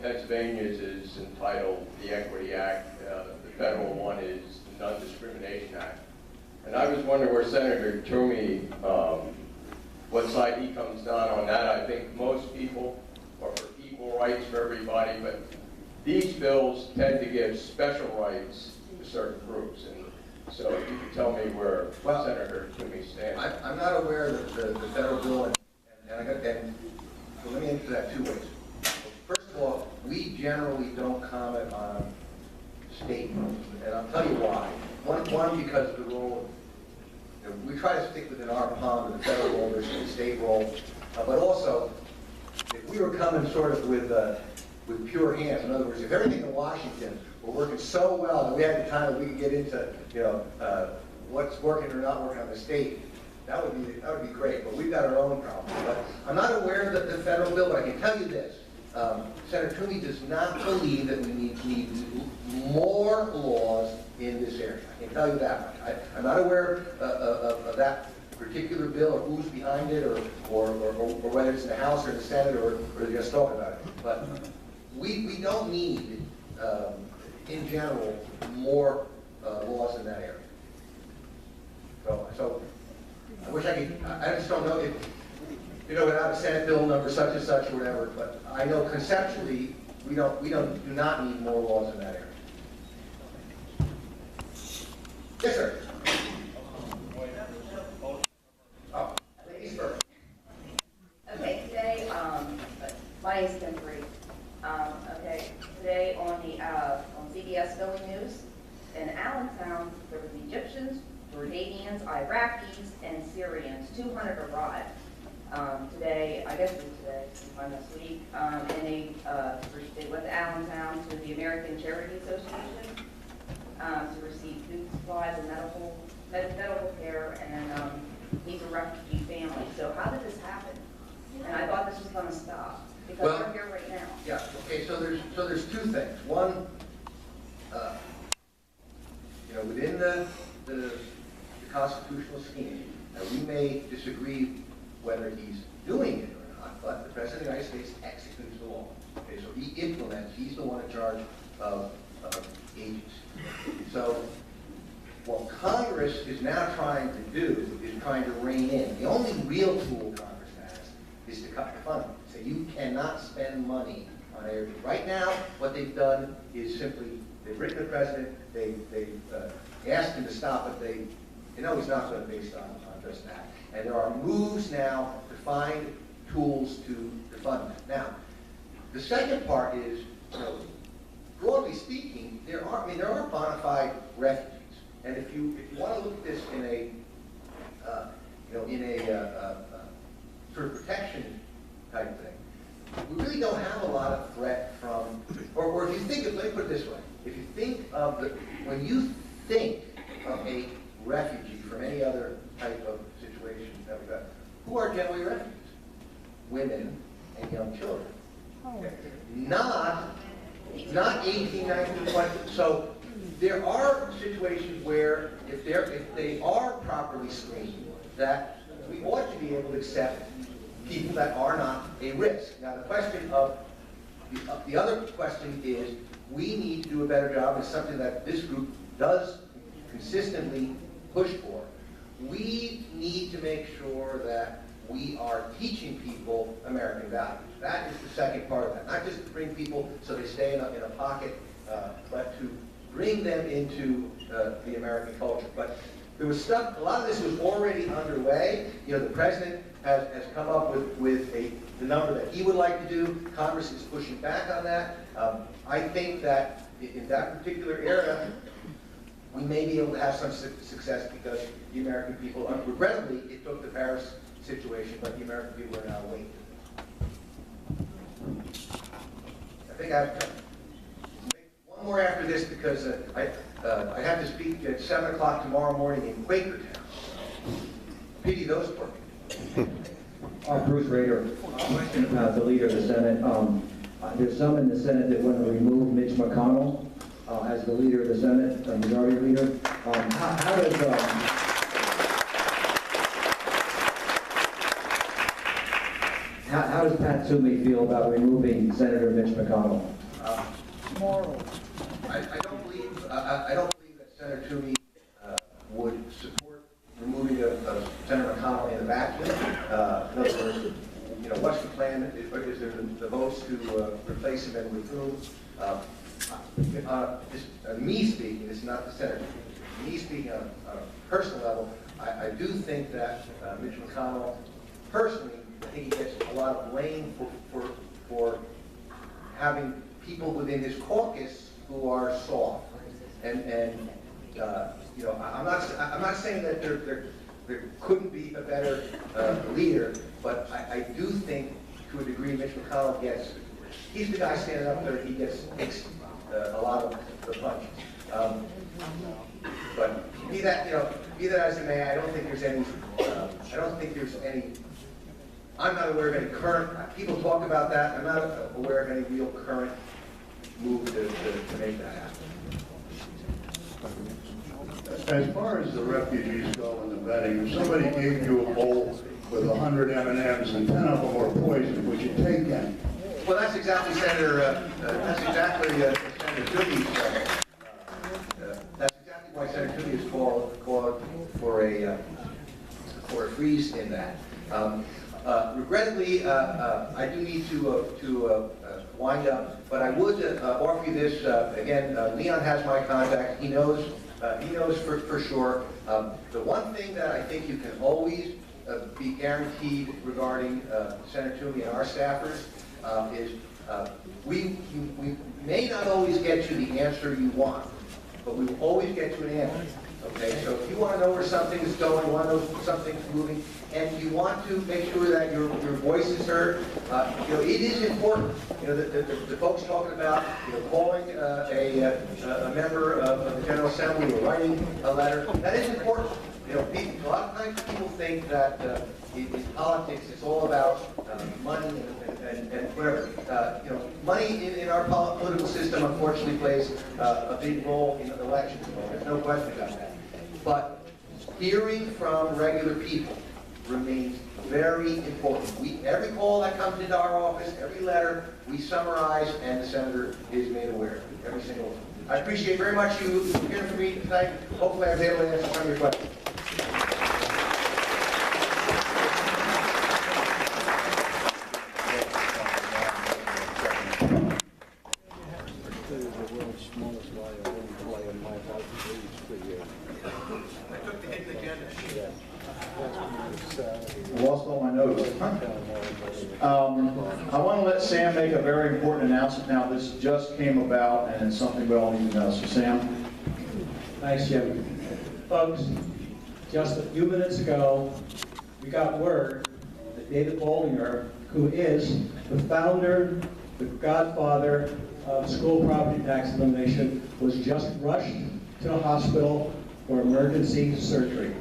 Pennsylvania's is entitled the Equity Act. The federal one is the Non-Discrimination Act. And I was wondering where Senator Toomey, what side he comes down on that. I think most people are for equal rights for everybody, but these bills tend to give special rights to certain groups. And so if you could tell me where Senator Toomey stands. I'm not aware that the federal bill, and so let me answer that two ways. First of all, we generally don't comment on state rules, and I'll tell you why. One, because of the role, we try to stick within our pond of the federal role versus the state role, but also, if we were coming sort of with pure hands, in other words, if everything in Washington were working so well that we had the time that we could get into, what's working or not working on the state, that would be great. But we've got our own problems. But I'm not aware of the federal bill, but I can tell you this: Senator Toomey does not believe that we need more laws in this area. I can tell you that. I'm not aware of that particular bill or who's behind it, or whether it's in the House or in the Senate, or they're just talking about it. But we don't need, in general, more laws in that area. So I wish I could. I just don't know if without a Senate bill number such and such or whatever. But I know conceptually we do not need more laws in that area. Yes, sir. Oh, ladies first. Okay, today, my name's Kim Free. Okay, today on CBS Philly News, in Allentown, there was Egyptians, Jordanians, Iraqis, and Syrians. 200 arrived today. I guess it was today, sometime this week, and they went to Allentown to the American Charity Association to receive food supplies and medical care, and he's a refugee family. So how did this happen? And I thought this was going to stop because we're here right now. Yeah. Okay. So there's two things. One, within the constitutional scheme, we may disagree whether he's doing it or not, but the President of the United States executes the law. Okay. So he implements. He's the one in charge of agency. So what Congress is now trying to do is trying to rein in. The only real tool Congress has is to cut the funding. So you cannot spend money on everything. Right now, what they've done is simply, they've written the president, they've asked him to stop it. He's not going to based on just that. And there are moves now to find tools to fund that. Now, the second part is, broadly speaking, there are bona fide refugees. And if you want to look at this in a sort of protection type thing, we really don't have a lot of threat from, or if you think of, let me put it this way, if you think of when you think of a refugee from any other type of situation that we've got, who are generally refugees? Women and young children. Okay. Not 18, 19, 20. So there are situations where if they are properly screened, that we ought to be able to accept people that are not a risk. Now the question of the other question is, we need to do a better job, and something that this group does consistently push for. We need to make sure that we are teaching people American values. That is the second part of that. Not just to bring people so they stay in a pocket, but to bring them into the American culture. But there was stuff, a lot of this was already underway. The president has come up with the number that he would like to do. Congress is pushing back on that. I think that in that particular area, we may be able to have some success because the American people, regrettably, it took the Paris situation, but the American people are now waiting. I think I have to make one more after this because I have to speak at 7 o'clock tomorrow morning in Quakertown. Pity those poor people. Bruce Rader, the leader of the Senate. There's some in the Senate that want to remove Mitch McConnell as the leader of the Senate, majority leader. How does how does Pat Toomey feel about removing Senator Mitch McConnell? I don't believe that Senator Toomey would support removing Senator McConnell in a vacuum. In other words, what's the plan? Is there the votes to replace him and with whom? Me speaking, it's not the Senator. Me speaking on a personal level, I do think that Mitch McConnell, personally, I think he gets a lot of blame for having people within his caucus who are soft. And I'm not saying that there couldn't be a better leader, but I do think, to a degree, Mitch McConnell he's the guy standing up there, he takes a lot of the punch. But be that as it may, I don't think there's any, I'm not aware of any current, people talk about that, I'm not aware of any real current move to make that happen. As far as the refugees go and the vetting, if somebody gave you a bowl with 100 M&Ms and 10 of them were poisoned, would you take any? Well, that's exactly Senator Toomey's, that's exactly why Senator Toomey has called for a freeze in that. Regrettably, I do need to wind up, but I would offer you this. Again, Leon has my contact. He knows for sure. The one thing that I think you can always be guaranteed regarding Senator Toomey and our staffers is we may not always get you the answer you want, but we will always get you an answer. Okay, so if you want to know where something is going, you want to know something's moving, and you want to make sure that your voice is heard, it is important. The folks talking about calling a member of the General Assembly or writing a letter, that is important. A lot of times people think that in politics it's all about money and whatever. Money in our political system unfortunately plays a big role in elections. There's no question about that. But hearing from regular people remains very important. Every call that comes into our office, every letter, we summarize, and the senator is made aware of it, every single one. I appreciate very much you hearing from me tonight. Hopefully I was able to answer some of your questions. I lost all my notes. I want to let Sam make a very important announcement now. This just came about, and it's something we all need to know. So, Sam. Thanks, Jim. Folks, just a few minutes ago, we got word that David Bollinger, who is the founder, the godfather of school property tax elimination, was just rushed to a hospital for emergency surgery.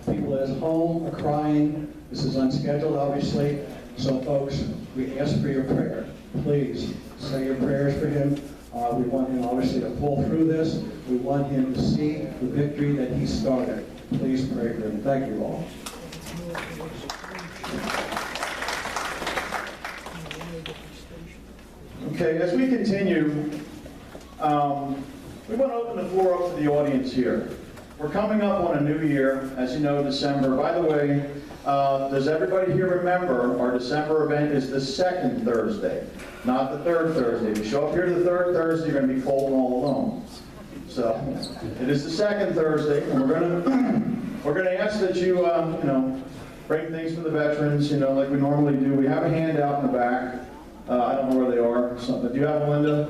People at his home are crying. This is unscheduled, obviously. So, folks, we ask for your prayer. Please say your prayers for him. We want him, obviously, to pull through this. We want him to see the victory that he started. Please pray for him. Thank you all. Okay, as we continue, we want to open the floor up to the audience here. We're coming up on a new year, as you know, December. By the way, does everybody here remember our December event is the second Thursday, not the third Thursday. If you show up here the third Thursday, you're going to be cold and all alone. So it is the second Thursday, and we're going to ask that you bring things for the veterans, like we normally do. We have a handout in the back. I don't know where they are. Do you have them, Linda?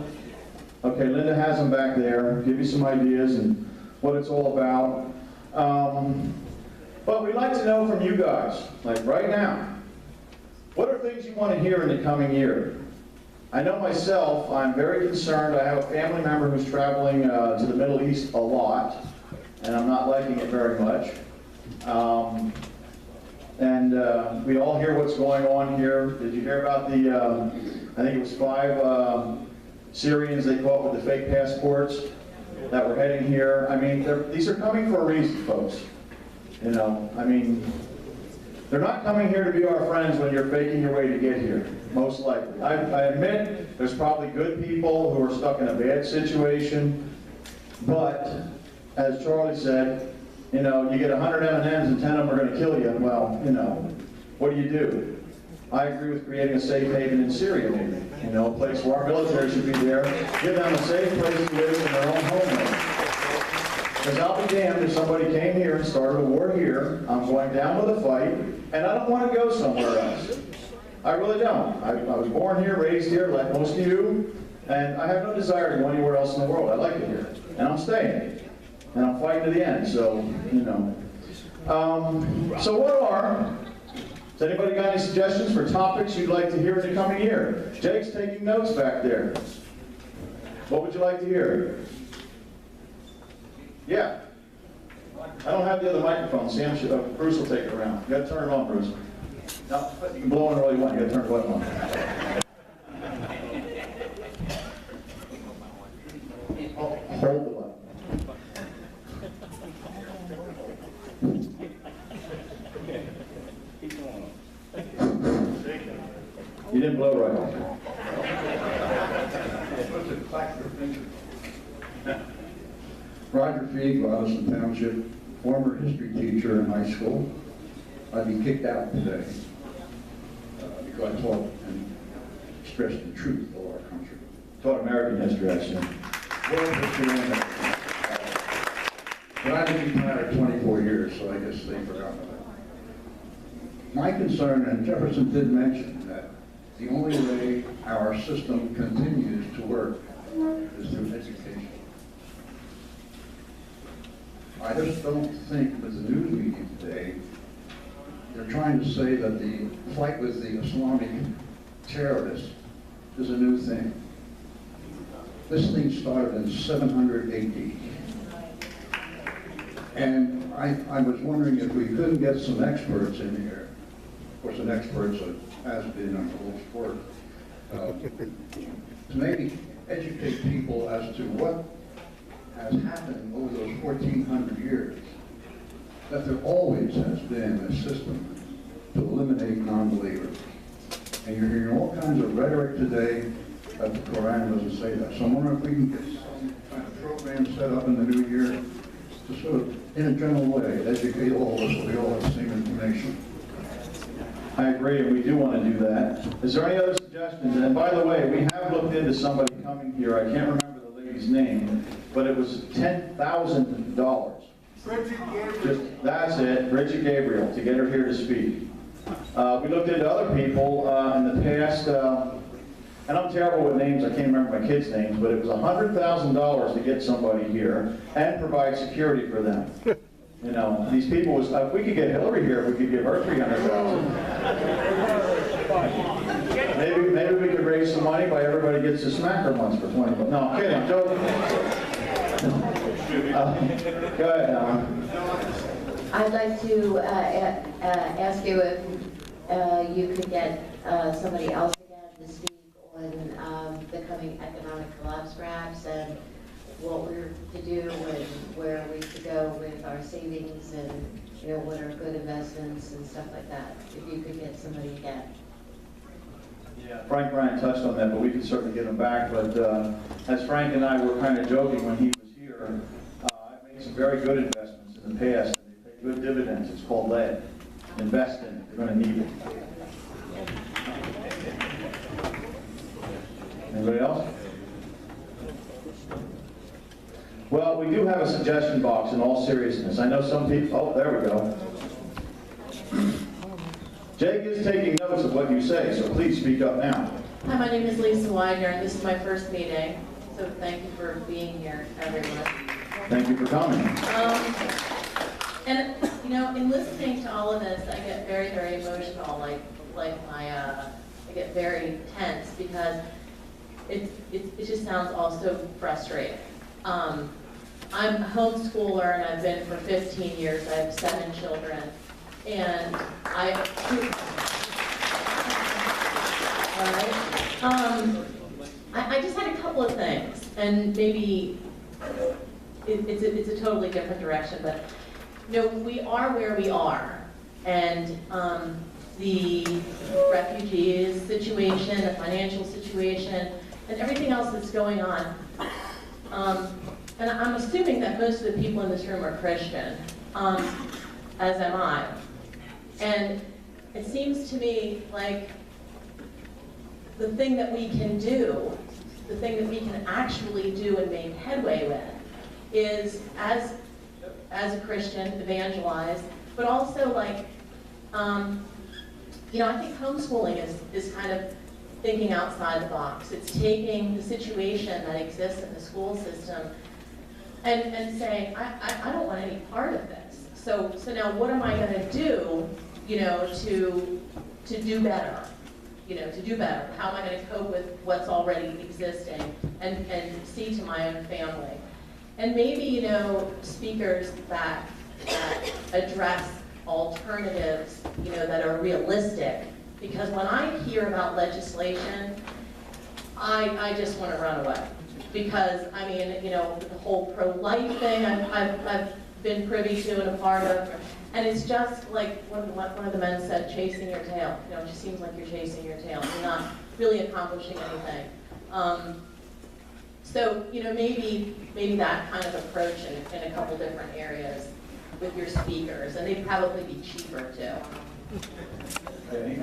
Okay, Linda has them back there. Give you some ideas and what it's all about. But we'd like to know from you guys, like right now, what are things you want to hear in the coming year? I know myself, I'm very concerned. I have a family member who's traveling to the Middle East a lot, and I'm not liking it very much. We all hear what's going on here. Did you hear about I think it was 5 Syrians they caught with the fake passports that were heading here? I mean, these are coming for a reason, folks. They're They're not coming here to be our friends when you're faking your way to get here, most likely. I admit there's probably good people who are stuck in a bad situation, but as Charlie said, you know, you get 100 M&Ms and 10 of them are going to kill you. Well, you know, what do? I agree with creating a safe haven in Syria, maybe. You know, a place where our military should be there. Give them a safe place to live in their own homeland. Because I'll be damned if somebody came here and started a war here. I'm going down with a fight, and I don't want to go somewhere else. I really don't. I was born here, raised here, like most of you, and I have no desire to go anywhere else in the world. I like it here, and I'm staying, and I'm fighting to the end. So, you know. Has anybody got any suggestions for topics you'd like to hear in the coming year? Jake's taking notes back there. What would you like to hear? Yeah. I don't have the other microphone. Sam should, Bruce will take it around. You gotta turn it on, Bruce. No, you can blow on it all you want. You gotta turn the button on. Oh, hold the button. You didn't blow right. Roger Feig, Robinson Township, former history teacher in high school. I'd be kicked out today because I taught and expressed the truth of our country. Taught American history, I assume. World history and but I've been retired 24 years, so I guess they forgot about it. My concern, and Jefferson did mention that the only way our system continues to work is through education. I just don't think with the news media today, they're trying to say that the fight with the Islamic terrorists is a new thing. This thing started in 700 AD. And I was wondering if we couldn't get some experts in here. Of course, an expert has been on the whole sport. To maybe educate people as to what has happened over those 1,400 years. That there always has been a system to eliminate non-believers. And you're hearing all kinds of rhetoric today that the Quran doesn't say that. So I'm wondering if we can get some kind of program set up in the new year to sort of, in a general way, educate all of us so we all have the same information. I agree, and we do want to do that. Is there any other suggestions? And by the way, we have looked into somebody coming here. I can't remember the lady's name, but it was $10,000. Bridget Gabriel. That's it, Bridget Gabriel, to get her here to speak. We looked into other people in the past, and I'm terrible with names, I can't remember my kids' names, but it was $100,000 to get somebody here and provide security for them. You know, these people was, if we could get Hillary here, we could give her $300,000. Maybe we could raise some money by everybody gets a smacker once for 20 bucks. No, I'm kidding, I'm joking. Go ahead, Alan. I'd like to ask you if you could get somebody else again to speak on the coming economic collapse perhaps, and what we're to do and where we could go with our savings, and you know what are good investments and stuff like that. If you could get somebody again. Yeah, Frank Ryan touched on that, but we can certainly get him back. But as Frank and I were kind of joking when he was here, I've made some very good investments in the past, and they pay good dividends. It's called lead. Invest in it. You're going to need it. Anybody else? Well, we do have a suggestion box in all seriousness. I know some people, oh, there we go. Jake is taking notes of what you say, so please speak up now. Hi, my name is Lisa Widener, and this is my first meeting, so thank you for being here, everyone. Thank you for coming. And, you know, in listening to all of this, I get very, very emotional, I get very tense, because it just sounds all so frustrating. I'm a homeschooler, and I've been for 15 years. I have 7 children, and I just had a couple of things, and maybe it's a totally different direction, but you know, we are where we are, and the refugees situation, the financial situation, and everything else that's going on. And I'm assuming that most of the people in this room are Christian, as am I. And it seems to me like the thing that we can do, the thing that we can actually do and make headway with, is as a Christian, evangelize, but also like, you know, I think homeschooling is kind of thinking outside the box. It's taking the situation that exists in the school system and saying, I don't want any part of this. So now what am I going to do, you know, to do better? You know, to do better. How am I going to cope with what's already existing and see to my own family? And maybe, you know, speakers that address alternatives, you know, that are realistic. Because when I hear about legislation, I just want to run away. Because, I mean, you know, the whole pro-life thing I've been privy to and a part of, and it's just like one of the men said, chasing your tail. You know, it just seems like you're chasing your tail. You're not really accomplishing anything. So, you know, maybe that kind of approach in a couple different areas with your speakers, and they'd probably be cheaper too. Okay.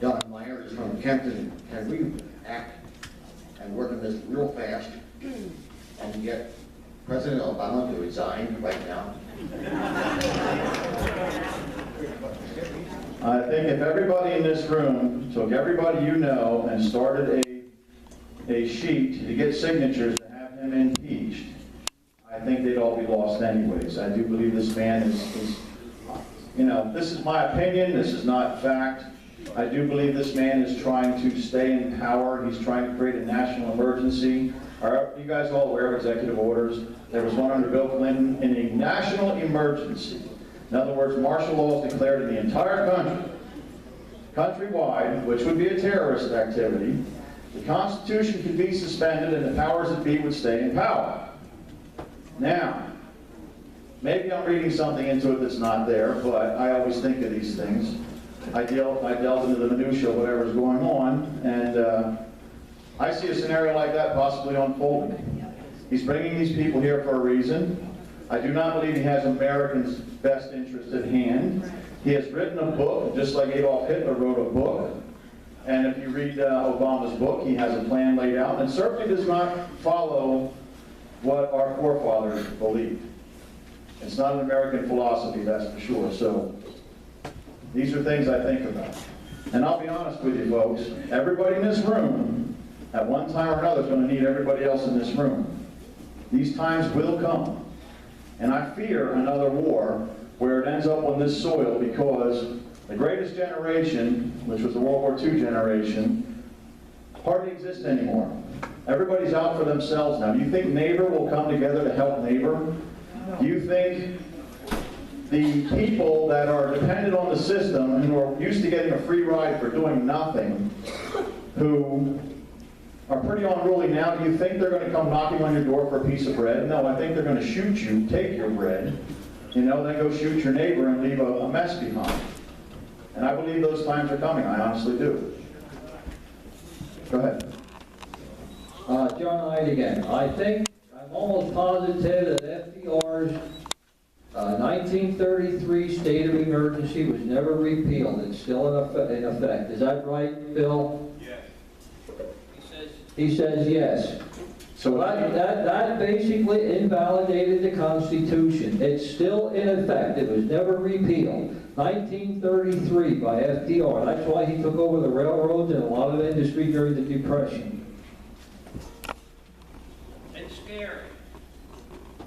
Don Meyer is from Kempton. Can we act and work on this real fast and get President Obama to resign right now? I think if everybody in this room took everybody you know and started a sheet to get signatures to have him impeached, I think they'd all be lost anyways. I do believe this man is, you know, this is my opinion, this is not fact. I do believe this man is trying to stay in power. He's trying to create a national emergency. Are you guys all aware of executive orders? There was one under Bill Clinton in a national emergency. In other words, martial law is declared in the entire country, countrywide, which would be a terrorist activity. The Constitution could be suspended and the powers that be would stay in power. Now, maybe I'm reading something into it that's not there, but I always think of these things. I delve into the minutia of whatever's going on, and I see a scenario like that possibly unfolding. He's bringing these people here for a reason. I do not believe he has Americans' best interest at hand. He has written a book, just like Adolf Hitler wrote a book. And if you read Obama's book, he has a plan laid out, and certainly does not follow what our forefathers believed. It's not an American philosophy, that's for sure. So these are things I think about. And I'll be honest with you folks, everybody in this room, at one time or another, is going to need everybody else in this room. These times will come. And I fear another war where it ends up on this soil, because the greatest generation, which was the World War II generation, hardly exists anymore. Everybody's out for themselves now. Do you think neighbor will come together to help neighbor? Do you think the people that are dependent on the system and who are used to getting a free ride for doing nothing, who are pretty unruly now, do you think they're going to come knocking on your door for a piece of bread? No, I think they're going to shoot you, take your bread, you know, then go shoot your neighbor and leave a mess behind. And I believe those times are coming, I honestly do. Go ahead. John Hyde again. I'm almost positive that FDR's 1933 state of emergency was never repealed. It's still in effect. Is that right, Bill? Yes. He says yes. So that basically invalidated the Constitution. It's still in effect. It was never repealed. 1933 by FDR. That's why he took over the railroads and a lot of industry during the Depression. It's scary.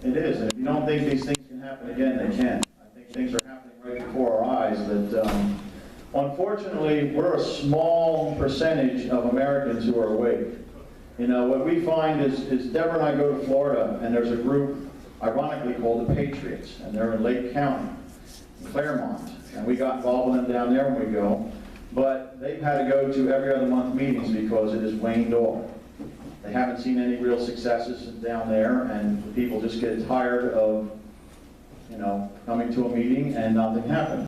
It is, and if you don't think these things can happen again, they can. I think things are happening right before our eyes that, unfortunately, we're a small percentage of Americans who are awake. You know, what we find is Deborah and I go to Florida, and there's a group, ironically, called the Patriots, and they're in Lake County, in Claremont, and we got involved with them down there when we go, but they've had to go to every other month meetings because it has waned off. They haven't seen any real successes down there, and people just get tired of, coming to a meeting and nothing happening.